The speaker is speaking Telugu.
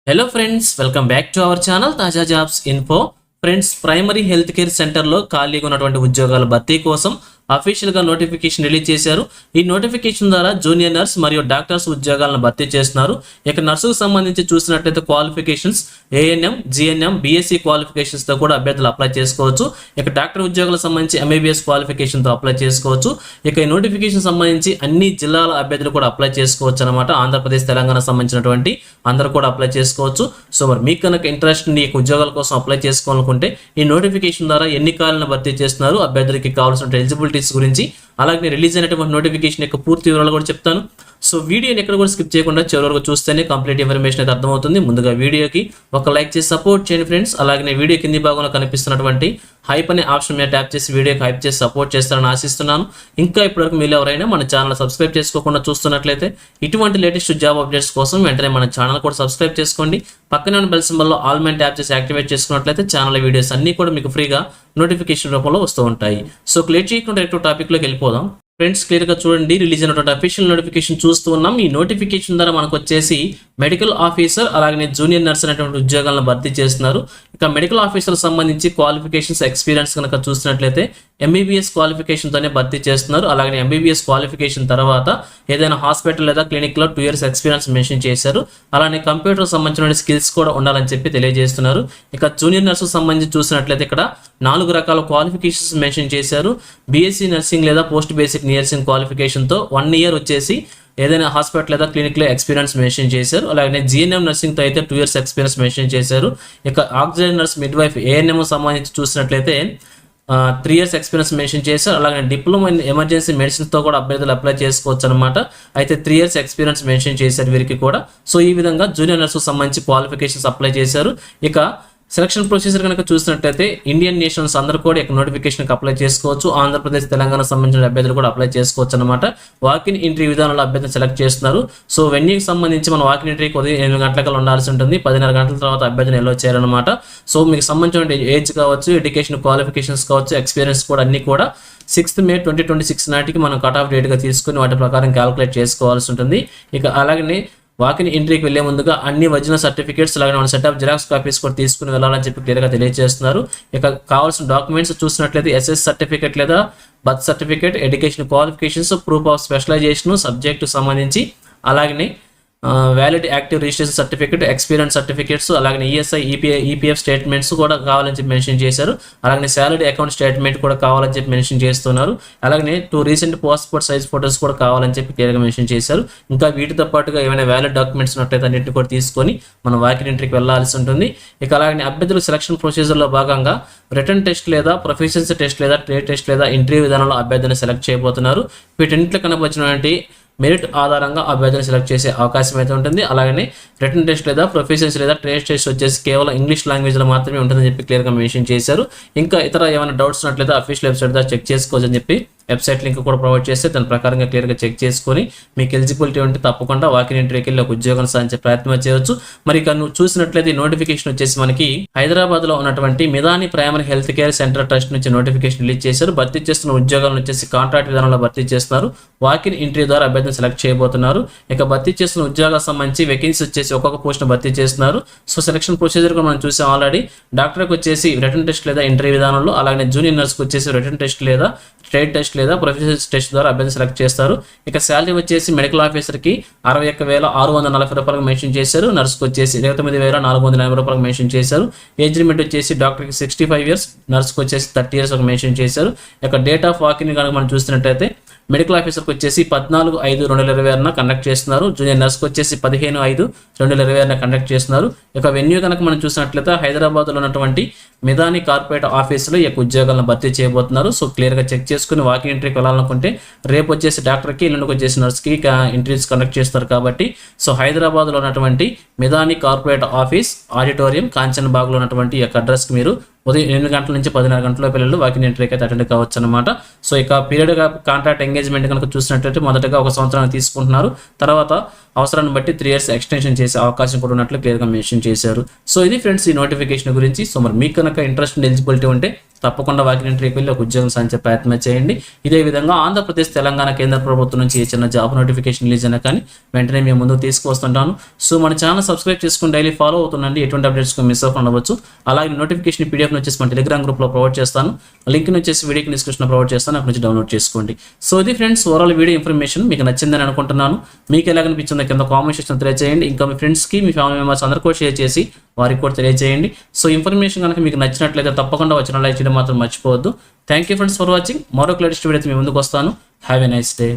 Hello friends, welcome back to our channel తాజా jobs info. Friends, primary health care సెంటర్లో ఖాళీగా ఉన్నటువంటి ఉద్యోగాల భర్తీ కోసం అఫీషియల్గా నోటిఫికేషన్ రిలీజ్ చేశారు. ఈ నోటిఫికేషన్ ద్వారా జూనియర్ నర్స్ మరియు డాక్టర్స్ ఉద్యోగాలను భర్తీ చేస్తున్నారు. ఇక నర్సుకు సంబంధించి చూసినట్లయితే క్వాలిఫికేషన్స్ ఏఎన్ఎం, జిఎన్ఎం, బీఎస్సీ క్వాలిఫికేషన్స్తో కూడా అభ్యర్థులు అప్లై చేసుకోవచ్చు. ఇక డాక్టర్ ఉద్యోగాలకు సంబంధించి ఎంబీబీఎస్ క్వాలిఫికేషన్తో అప్లై చేసుకోవచ్చు. ఇక ఈ నోటిఫికేషన్ సంబంధించి అన్ని జిల్లాల అభ్యర్థులు కూడా అప్లై చేసుకోవచ్చు అనమాట. ఆంధ్రప్రదేశ్, తెలంగాణ సంబంధించినటువంటి అందరూ కూడా అప్లై చేసుకోవచ్చు. సో మరి మీకు కనుక ఇంట్రెస్ట్ ఉండి ఈ ఉద్యోగాల కోసం అప్లై చేసుకోవాలనుకుంటే ఈ నోటిఫికేషన్ ద్వారా ఎన్ని ఖాళీలను భర్తీ చేస్తున్నారు, అభ్యర్థులకి కావాల్సిన ఎలిజిబిలిటీ గురించి, అలాగే రిలీజ్ అయినటువంటి నోటిఫికేషన్ యొక్క పూర్తి వివరాలు కూడా చెప్తాను. సో వీడియోని ఎక్కడ కూడా స్కిప్ చేయకుండా చివరి వరకు చూస్తేనే కంప్లీట్ ఇన్ఫర్మేషన్ అయితే అర్థమవుతుంది. ముందుగా వీడియోకి ఒక లైక్ చేసి సపోర్ట్ చేయండి ఫ్రెండ్స్. అలాగే వీడియో కింది భాగంలో కనిపిస్తున్నటువంటి హైప్ అనే ఆప్షన్ మీద ట్యాప్ చేసి వీడియోకి హైప్ చేసి సపోర్ట్ చేస్తారని ఆశిస్తున్నాను. ఇంకా ఇప్పటివరకు మీరు ఎవరైనా మన ఛానల్ సబ్స్క్రైబ్ చేసుకోకుండా చూస్తున్నట్లయితే ఇటువంటి లేటెస్ట్ జాబ్ అప్డేట్స్ కోసం వెంటనే మన ఛానల్ కూడా సబ్స్క్రైబ్ చేసుకోండి. పక్కనే ఉన్న బెల్ సింబల్లో ఆల్ మైన్ ట్యాప్ చేసి యాక్టివేట్ చేసుకున్నట్లయితే ఛానల్ వీడియోస్ అన్ని కూడా మీకు ఫ్రీగా నోటిఫికేషన్ రూపంలో వస్తూ ఉంటాయి. సో క్లియర్ చేయకుండా డైరెక్ట్ టాపిక్లోకి వెళ్ళిపోదాం. ఫ్రెండ్స్, క్లియర్గా చూడండి, రిలీజ్ అయినటువంటి అఫీషియల్ నోటిఫికేషన్ చూస్తూ ఉన్నాం. ఈ నోటిఫికేషన్ ద్వారా మనకు వచ్చేసి మెడికల్ ఆఫీసర్ అలాగే జూనియర్ నర్స్ అనేటువంటి ఉద్యోగాలను భర్తీ చేస్తున్నారు. ఇక మెడికల్ ఆఫీసర్ సంబంధించి క్వాలిఫికేషన్స్, ఎక్స్పీరియన్స్ కనుక చూసినట్లయితే ఎంబీబీఎస్ క్వాలిఫికేషన్తోనే భర్తీ చేస్తున్నారు. అలాగే ఎంబీబీఎస్ క్వాలిఫికేషన్ తర్వాత ఏదైనా హాస్పిటల్ లేదా క్లినిక్లో 2 years ఎక్స్పీరియన్స్ మెన్షన్ చేశారు. అలానే కంప్యూటర్ సంబంధించిన స్కిల్స్ కూడా ఉండాలని చెప్పి తెలియజేస్తున్నారు. ఇక జూనియర్ నర్సు సంబంధించి చూసినట్లయితే ఇక్కడ 4 రకాల క్వాలిఫికేషన్స్ మెన్షన్ చేశారు. బీఎస్సీ నర్సింగ్ లేదా పోస్ట్ బేసిక్ నర్సింగ్ క్వాలిఫికేషన్తో 1 year వచ్చేసి ఏదైనా హాస్పిటల్ లేదా క్లినిక్లో ఎక్స్పీరియన్స్ మెన్షన్ చేశారు. అలాగే జిఎన్ఎం నర్సింగ్తో అయితే 2 years ఎక్స్పీరియన్స్ మెన్షన్ చేశారు. ఇక oxygen nurse, mid wife, ANM సంబంధించి చూసినట్లయితే 3 years ఎక్స్పీరియన్స్ మెన్షన్ చేశారు. అలాగే డిప్లొమా ఇన్ ఎమర్జెన్సీ మెడిసిన్తో కూడా అభ్యర్థులు అప్లై చేసుకోవచ్చు అనమాట. అయితే 3 years ఎక్స్పీరియన్స్ మెన్షన్ చేశారు వీరికి కూడా. సో ఈ విధంగా జూనియర్ నర్సు సంబంధించి క్వాలిఫికేషన్స్ అప్లై చేశారు. ఇక సెలక్షన్ ప్రొసీజర్ కనుక చూసినట్లయితే ఇండియన్ నేషనల్స్ అందరూ కూడా ఇక్కడ నోటిఫికేషన్కి అప్లై చేసుకోవచ్చు. ఆంధ్రప్రదేశ్, తెలంగాణ సంబంధించిన అభ్యర్థులు కూడా అప్లై చేసుకోవచ్చు అనమాట. వాకిన్ ఎంట్రీ విధానంలో అభ్యర్థిని సెలెక్ట్ చేస్తున్నారు. సో వెన్యూకి సంబంధించి మన వాకిన్ ఎంట్రీకి ఉదయం 8 గంటలకు ఉండాల్సి ఉంటుంది. 10:30 గంటల తర్వాత అభ్యర్థిని ఎల్లో చేయాలన్నమాట. సో మీకు సంబంధించిన ఏజ్ కావచ్చు, ఎడ్యుకేషన్ క్వాలిఫికేషన్స్ కావచ్చు, ఎక్స్పీరియన్స్ కూడా అన్ని కూడా 6th May 2026 నాటికి మనం కట్ ఆఫ్ డేట్గా తీసుకుని వాటి ప్రకారం క్యాలిక్యులేట్ చేసుకోవాల్సి ఉంటుంది. ఇక అలాగనే వాకిన్ ఎంట్రీకి వెళ్లే ముందుగా అన్ని ఒరిజినల్ సర్టిఫికేట్స్ అలాగే మన సెట్ ఆఫ్ జిరాక్స్ కాపీస్ కూడా తీసుకుని వెళ్ళాలని చెప్పి క్లియర్గా తెలియజేస్తున్నారు. ఇక కావాల్సిన డాక్యుమెంట్స్ చూసినట్లయితే ఎస్ఎస్ సర్టిఫికేట్ లేదా birth certificate, education qualifications, proof of specialisation, subject సంబంధించి, అలాగే valid active registration certificate, experience certificates, అలాగే ఈఎస్ఐ, ఈపీఎఫ్ స్టేట్మెంట్స్ కూడా కావాలని చెప్పి మెన్షన్ చేశారు. అలాగే శాలరీ అకౌంట్ స్టేట్మెంట్ కూడా కావాలని చెప్పి మెన్షన్ చేస్తున్నారు. అలాగే 2 recent పాస్పోర్ట్ సైజ్ ఫోటోస్ కూడా కావాలని చెప్పి క్లియర్గా మెన్షన్ చేశారు. ఇంకా వీటితో పాటుగా ఏమైనా వ్యాలిడ్ డాక్యుమెంట్స్ ఉన్నట్లయితే అన్నింటిని కూడా తీసుకొని మనం వాకిన్ ఎంట్రీకి వెళ్ళాల్సి ఉంటుంది. ఇక అలాగే అభ్యర్థులు సెలక్షన్ ప్రొసీజర్లో భాగంగా రిటర్న్ టెస్ట్ లేదా ప్రొఫిషియన్సీ టెస్ట్ లేదా ట్రేడ్ టెస్ట్ లేదా ఇంటర్వ్యూ విధానంలో అభ్యర్థిని సెలెక్ట్ చేయబోతున్నారు. వీటన్నింటిలో కనబడినటువంటి మెరిట్ ఆధారంగా అభ్యర్థిని సెలెక్ట్ చేసే అవకాశం అయితే ఉంటుంది. అలాగే రిటర్న్ టెస్ట్ లేదా ప్రొఫెషన్స్ లేదా ట్రేడ్ టెస్ట్ వచ్చేసి కేవలం ఇంగ్లీష్ లాంగ్వేజ్లో మాత్రమే ఉంటుందని చెప్పి క్లియర్గా మెన్షన్ చేశారు. ఇంకా ఇతర ఏమైనా డౌట్స్ ఉన్నట్లయితే అఫీషియల్ వెబ్సైట్ ద్వారా చెక్ చేసుకోవచ్చు అని చెప్పి వెబ్సైట్ లింక్ కూడా ప్రొవైడ్ చేస్తే దాని ప్రకారంగా క్లియర్గా చెక్ చేసుకొని మీకు ఎలిజిబిలిటీ ఉంటే తప్పకుండా వాకిన్ ఎంట్రీకి వెళ్ళి ఒక ఉద్యోగం సాధించే ప్రయత్నం చేయవచ్చు. మరి ఇక నువ్వు చూసినట్లయితే నోటిఫికేషన్ వచ్చేసి మనకి హైదరాబాద్లో ఉన్నటువంటి Midhani primary health care centre trust నుంచి నోటిఫికేషన్ రిలీజ్ చేశారు. భర్తీ చేస్తున్న ఉద్యోగాలను వచ్చేసి కాంట్రాక్ట్ విధానంలో భర్తీ చేస్తున్నారు. వాకిన్ ఎంట్రీ ద్వారా అభ్యర్థిని సెలెక్ట్ చేయబోతున్నారు. ఇక భర్తీ చేస్తున్న ఉద్యోగాలకు సంబంధించి వేకెన్సీ వచ్చేసి ఒక్కొక్క పోస్ట్ను భర్తీ చేస్తున్నారు. సో సెలక్షన్ ప్రొసీజర్ కూడా మనం చూసాం ఆల్రెడీ. డాక్టర్కి వచ్చేసి రిటర్న్ టెస్ట్ లేదా ఇంటర్వ్యూ విధానంలో, అలాగే జూనియర్ నర్స్కి వచ్చేసి రిటర్న్ టెస్ట్ లేదా ట్రేడ్ టెస్ట్ లేదా ప్రొఫెషనల్ టెస్ట్ ద్వారా అభ్యర్థి సెలెక్ట్ చేస్తారు. ఇక శాలరీ వచ్చేసి మెడికల్ ఆఫీసర్కి 61,640 రూపాయలకు మెన్షన్ చేశారు. నర్స్కి వచ్చేసి 29,480 రూపాయలకు మెన్షన్ చేశారు. ఏజ్ లిమిట్ వచ్చేసి డాక్టర్కి 65 years, నర్స్కి వచ్చేసి 30 years ఒక మెన్షన్ చేశారు. ఇక డేట్ ఆఫ్ వాకిన్ కనుక మనం చూసినట్టయితే మెడికల్ ఆఫీసర్కి వచ్చేసి 14/5/2026 కండక్ట్ చేస్తున్నారు. జూనియర్ నర్స్కి వచ్చేసి 15/5/2026 కండక్ట్ చేస్తున్నారు. ఇక వెన్యూ కనుక మనం చూసినట్లయితే హైదరాబాద్లో ఉన్నటువంటి మిదాని కార్పొరేట్ ఆఫీసులో ఈ యొక్క ఉద్యోగాలను భర్తీ చేయబోతున్నారు. సో క్లియర్గా చెక్ చేసుకుని వాకిన్ ఎంట్రీకి వెళ్ళాలనుకుంటే రేపు వచ్చేసి డాక్టర్కి, ఎల్లుండికి వచ్చేసి నర్స్కి ఇంటర్వ్యూస్ కండక్ట్ చేస్తారు కాబట్టి సో హైదరాబాద్లో ఉన్నటువంటి మిదాని కార్పొరేట్ ఆఫీస్ ఆడిటోరియం కాంచన్బాగ్లో ఉన్నటువంటి ఈ యొక్క అడ్రస్కి మీరు ఉదయం 8 గంటల నుంచి 10:30 గంటల పిల్లలు వాకిన్ ఎంట్రీకి అయితే అటెండ్ కావచ్చు అనమాట. సో ఇక పీరియడ్ కాంట్రాక్ట్ ఎంగేజ్మెంట్ కనుక చూసినట్లయితే మొదటగా 1 సంవత్సరాన్ని తీసుకుంటున్నారు. తర్వాత అవసరాన్ని బట్టి 3 years ఎక్స్టెన్షన్ చేసే అవకాశం కూడా ఉన్నట్లు క్లియర్గా మెన్షన్ చేశారు. సో ఇది ఫ్రెండ్స్ ఈ నోటిఫికేషన్ గురించి. సో మరి మీకు కనుక ఇంట్రెస్ట్ అండ్ ఎలిజిబిలిటీ ఉంటే తప్పకుండా వాకిన్ ఇంటర్వ్యూకి వెళ్ళి ఒక ఉద్యోగం సాధించే ప్రయత్నం చేయండి. ఇదే విధంగా ఆంధ్రప్రదేశ్, తెలంగాణ కేంద్ర ప్రభుత్వం నుంచి ఏ చిన్న జాబ్ నోటిఫికేషన్ రిలీజ్ అయినా కానీ వెంటనే మేము ముందుకు తీసుకువస్తుంటాను. సో మన ఛానల్ సబ్స్క్రైబ్ చేసుకుని డైలీ ఫాలో అవుతుండండి. ఎటువంటి అప్డేట్స్ మిస్ అవ్వకుండా ఉండవచ్చు. అలాగే నోటిఫికేషన్ PDF వచ్చేసి మన టెలిగ్రామ్ గ్రూప్లో ప్రొవైడ్ చేస్తాను. లింక్ వచ్చేసి వీడియోకి డిస్క్రిప్షన్లో ప్రొవైడ్ చేస్తాను. అక్కడ నుంచి డౌన్లోడ్ చేసుకోండి. సో ఇది ఫ్రెండ్స్ ఓవరాల్ వీడియో ఇన్ఫర్మేషన్ మీకు నచ్చిందని అనుకుంటున్నాను. మీకు ఎలాగనిపించిందో కింద కామెంట్ సెక్షన్ తెలియజేయండి. ఇంకా మీ ఫ్రెండ్స్కి, మీ ఫ్యామిలీ మెంబర్స్ అందరికీ కూడా షేర్ చేసి వారికి కూడా తెలియజేయండి. సో ఇన్ఫర్మేషన్ కనుక మీకు నచ్చినట్లయితే తప్పకుండా వచ్చిన లైక్ చేయడం మాత్రం మర్చిపోవద్దు. Thank you friends for watching. మరొక లేటెస్ట్ వీడియో మీ ముందుకు వస్తాను. Have a nice day.